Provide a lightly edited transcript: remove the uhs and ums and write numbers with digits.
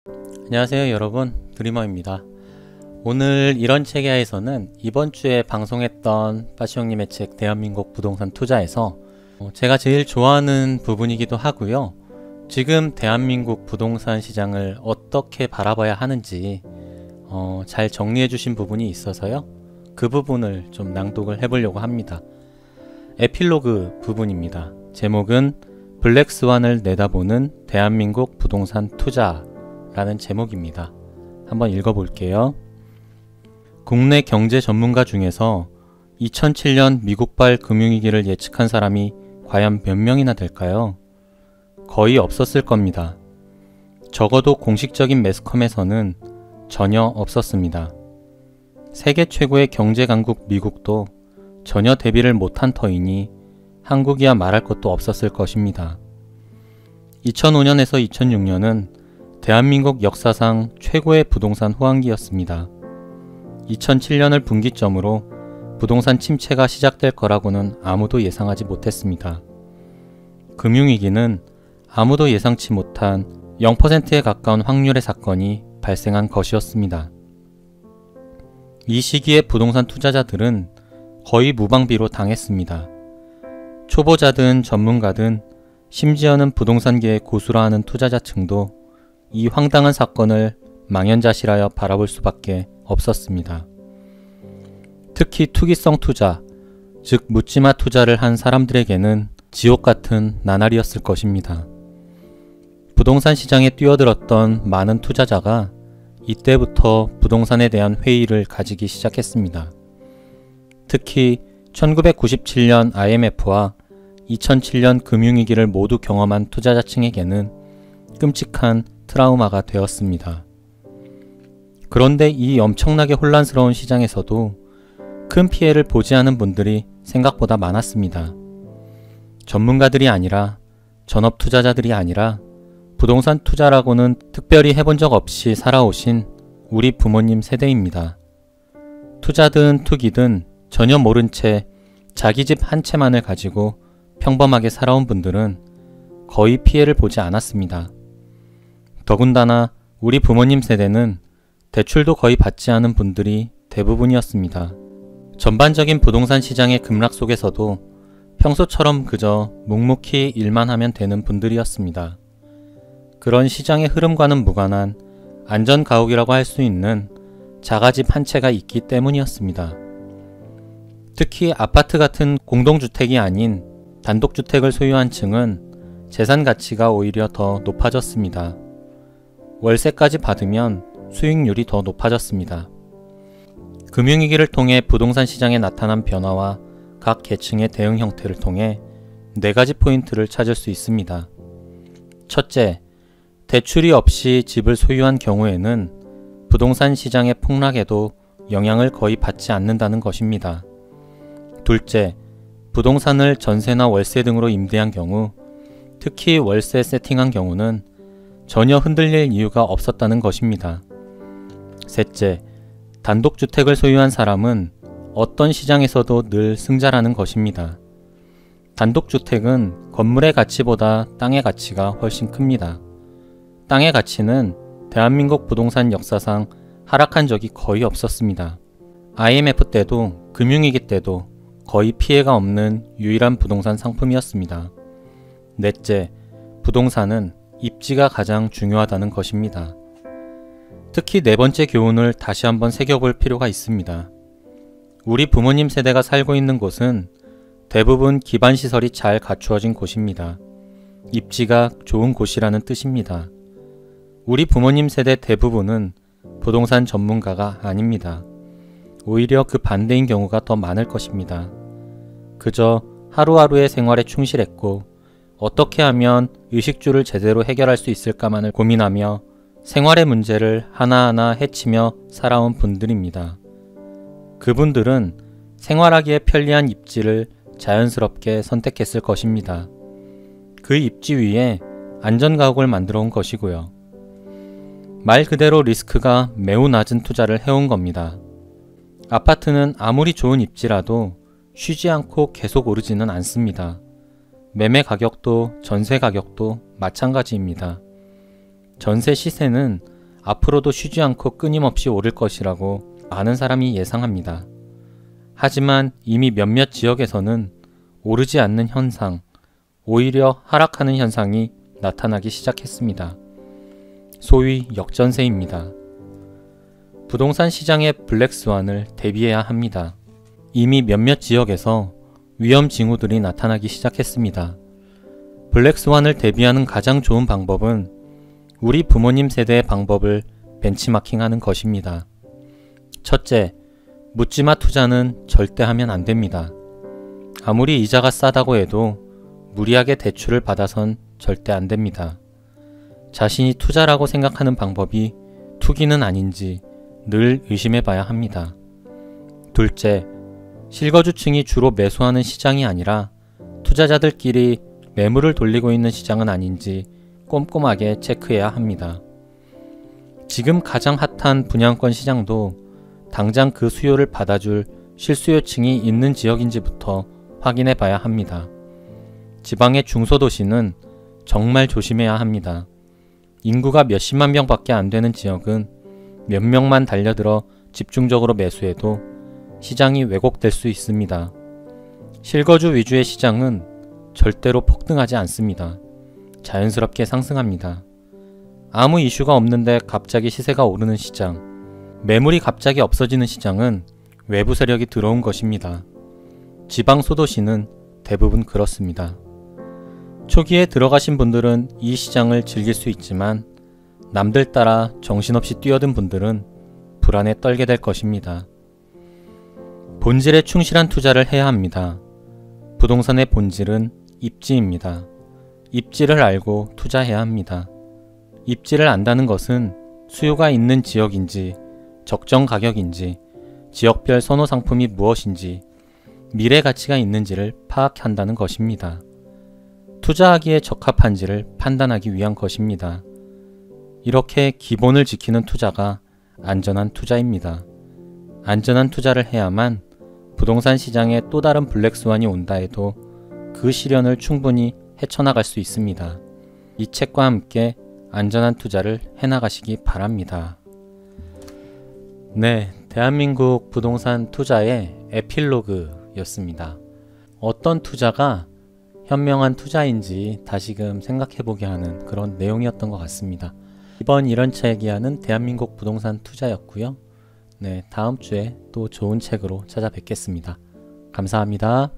안녕하세요 여러분, 드리머입니다. 오늘 이런 책야에서는 이번 주에 방송했던 빠시형님의 책 대한민국 부동산 투자에서 제가 제일 좋아하는 부분이기도 하고요. 지금 대한민국 부동산 시장을 어떻게 바라봐야 하는지 잘 정리해 주신 부분이 있어서요. 그 부분을 좀 낭독을 해보려고 합니다. 에필로그 부분입니다. 제목은 블랙스완을 내다보는 대한민국 부동산 투자 라는 제목입니다. 한번 읽어볼게요. 국내 경제 전문가 중에서 2007년 미국발 금융위기를 예측한 사람이 과연 몇 명이나 될까요? 거의 없었을 겁니다. 적어도 공식적인 매스컴에서는 전혀 없었습니다. 세계 최고의 경제 강국 미국도 전혀 대비를 못한 터이니 한국이야 말할 것도 없었을 것입니다. 2005년에서 2006년은 대한민국 역사상 최고의 부동산 호황기였습니다. 2007년을 분기점으로 부동산 침체가 시작될 거라고는 아무도 예상하지 못했습니다. 금융위기는 아무도 예상치 못한 0%에 가까운 확률의 사건이 발생한 것이었습니다. 이 시기에 부동산 투자자들은 거의 무방비로 당했습니다. 초보자든 전문가든 심지어는 부동산계의 고수라 하는 투자자층도 이 황당한 사건을 망연자실하여 바라볼 수밖에 없었습니다. 특히 투기성 투자, 즉 묻지마 투자를 한 사람들에게는 지옥 같은 나날이었을 것입니다. 부동산 시장에 뛰어들었던 많은 투자자가 이때부터 부동산에 대한 회의를 가지기 시작했습니다. 특히 1997년 IMF와 2007년 금융위기를 모두 경험한 투자자층에게는 끔찍한 트라우마가 되었습니다. 그런데 이 엄청나게 혼란스러운 시장에서도 큰 피해를 보지 않은 분들이 생각보다 많았습니다. 전문가들이 아니라, 전업 투자자들이 아니라 부동산 투자라고는 특별히 해본 적 없이 살아오신 우리 부모님 세대입니다. 투자든 투기든 전혀 모른 채 자기 집 한 채만을 가지고 평범하게 살아온 분들은 거의 피해를 보지 않았습니다. 더군다나 우리 부모님 세대는 대출도 거의 받지 않은 분들이 대부분이었습니다. 전반적인 부동산 시장의 급락 속에서도 평소처럼 그저 묵묵히 일만 하면 되는 분들이었습니다. 그런 시장의 흐름과는 무관한 안전가옥이라고 할 수 있는 자가집 한 채가 있기 때문이었습니다. 특히 아파트 같은 공동주택이 아닌 단독주택을 소유한 층은 재산 가치가 오히려 더 높아졌습니다. 월세까지 받으면 수익률이 더 높아졌습니다. 금융위기를 통해 부동산 시장에 나타난 변화와 각 계층의 대응 형태를 통해 4가지 포인트를 찾을 수 있습니다. 첫째, 대출이 없이 집을 소유한 경우에는 부동산 시장의 폭락에도 영향을 거의 받지 않는다는 것입니다. 둘째, 부동산을 전세나 월세 등으로 임대한 경우, 특히 월세 세팅한 경우는 전혀 흔들릴 이유가 없었다는 것입니다. 셋째, 단독주택을 소유한 사람은 어떤 시장에서도 늘 승자라는 것입니다. 단독주택은 건물의 가치보다 땅의 가치가 훨씬 큽니다. 땅의 가치는 대한민국 부동산 역사상 하락한 적이 거의 없었습니다. IMF 때도 금융위기 때도 거의 피해가 없는 유일한 부동산 상품이었습니다. 넷째, 부동산은 입지가 가장 중요하다는 것입니다. 특히 4번째 교훈을 다시 한번 새겨볼 필요가 있습니다. 우리 부모님 세대가 살고 있는 곳은 대부분 기반시설이 잘 갖추어진 곳입니다. 입지가 좋은 곳이라는 뜻입니다. 우리 부모님 세대 대부분은 부동산 전문가가 아닙니다. 오히려 그 반대인 경우가 더 많을 것입니다. 그저 하루하루의 생활에 충실했고 어떻게 하면 의식주를 제대로 해결할 수 있을까만을 고민하며 생활의 문제를 하나하나 헤치며 살아온 분들입니다. 그분들은 생활하기에 편리한 입지를 자연스럽게 선택했을 것입니다. 그 입지 위에 안전가옥을 만들어 온 것이고요. 말 그대로 리스크가 매우 낮은 투자를 해온 겁니다. 아파트는 아무리 좋은 입지라도 쉬지 않고 계속 오르지는 않습니다. 매매 가격도 전세 가격도 마찬가지입니다. 전세 시세는 앞으로도 쉬지 않고 끊임없이 오를 것이라고 많은 사람이 예상합니다. 하지만 이미 몇몇 지역에서는 오르지 않는 현상, 오히려 하락하는 현상이 나타나기 시작했습니다. 소위 역전세입니다. 부동산 시장의 블랙스완을 대비해야 합니다. 이미 몇몇 지역에서 위험 징후들이 나타나기 시작했습니다. 블랙스완을 대비하는 가장 좋은 방법은 우리 부모님 세대의 방법을 벤치마킹하는 것입니다. 첫째, 묻지마 투자는 절대 하면 안 됩니다. 아무리 이자가 싸다고 해도 무리하게 대출을 받아선 절대 안 됩니다. 자신이 투자라고 생각하는 방법이 투기는 아닌지 늘 의심해 봐야 합니다. 둘째, 실거주층이 주로 매수하는 시장이 아니라 투자자들끼리 매물을 돌리고 있는 시장은 아닌지 꼼꼼하게 체크해야 합니다. 지금 가장 핫한 분양권 시장도 당장 그 수요를 받아줄 실수요층이 있는 지역인지부터 확인해 봐야 합니다. 지방의 중소도시는 정말 조심해야 합니다. 인구가 몇십만 명밖에 안 되는 지역은 몇 명만 달려들어 집중적으로 매수해도 시장이 왜곡될 수 있습니다. 실거주 위주의 시장은 절대로 폭등하지 않습니다. 자연스럽게 상승합니다. 아무 이슈가 없는데 갑자기 시세가 오르는 시장, 매물이 갑자기 없어지는 시장은 외부 세력이 들어온 것입니다. 지방 소도시는 대부분 그렇습니다. 초기에 들어가신 분들은 이 시장을 즐길 수 있지만 남들 따라 정신없이 뛰어든 분들은 불안에 떨게 될 것입니다. 본질에 충실한 투자를 해야 합니다. 부동산의 본질은 입지입니다. 입지를 알고 투자해야 합니다. 입지를 안다는 것은 수요가 있는 지역인지, 적정 가격인지, 지역별 선호 상품이 무엇인지, 미래 가치가 있는지를 파악한다는 것입니다. 투자하기에 적합한지를 판단하기 위한 것입니다. 이렇게 기본을 지키는 투자가 안전한 투자입니다. 안전한 투자를 해야만 부동산 시장에 또 다른 블랙스완이 온다 해도 그 시련을 충분히 헤쳐나갈 수 있습니다. 이 책과 함께 안전한 투자를 해나가시기 바랍니다. 네, 대한민국 부동산 투자의 에필로그였습니다. 어떤 투자가 현명한 투자인지 다시금 생각해보게 하는 그런 내용이었던 것 같습니다. 이번 이런 책 이야기는 대한민국 부동산 투자였고요. 네, 다음 주에 또 좋은 책으로 찾아뵙겠습니다. 감사합니다.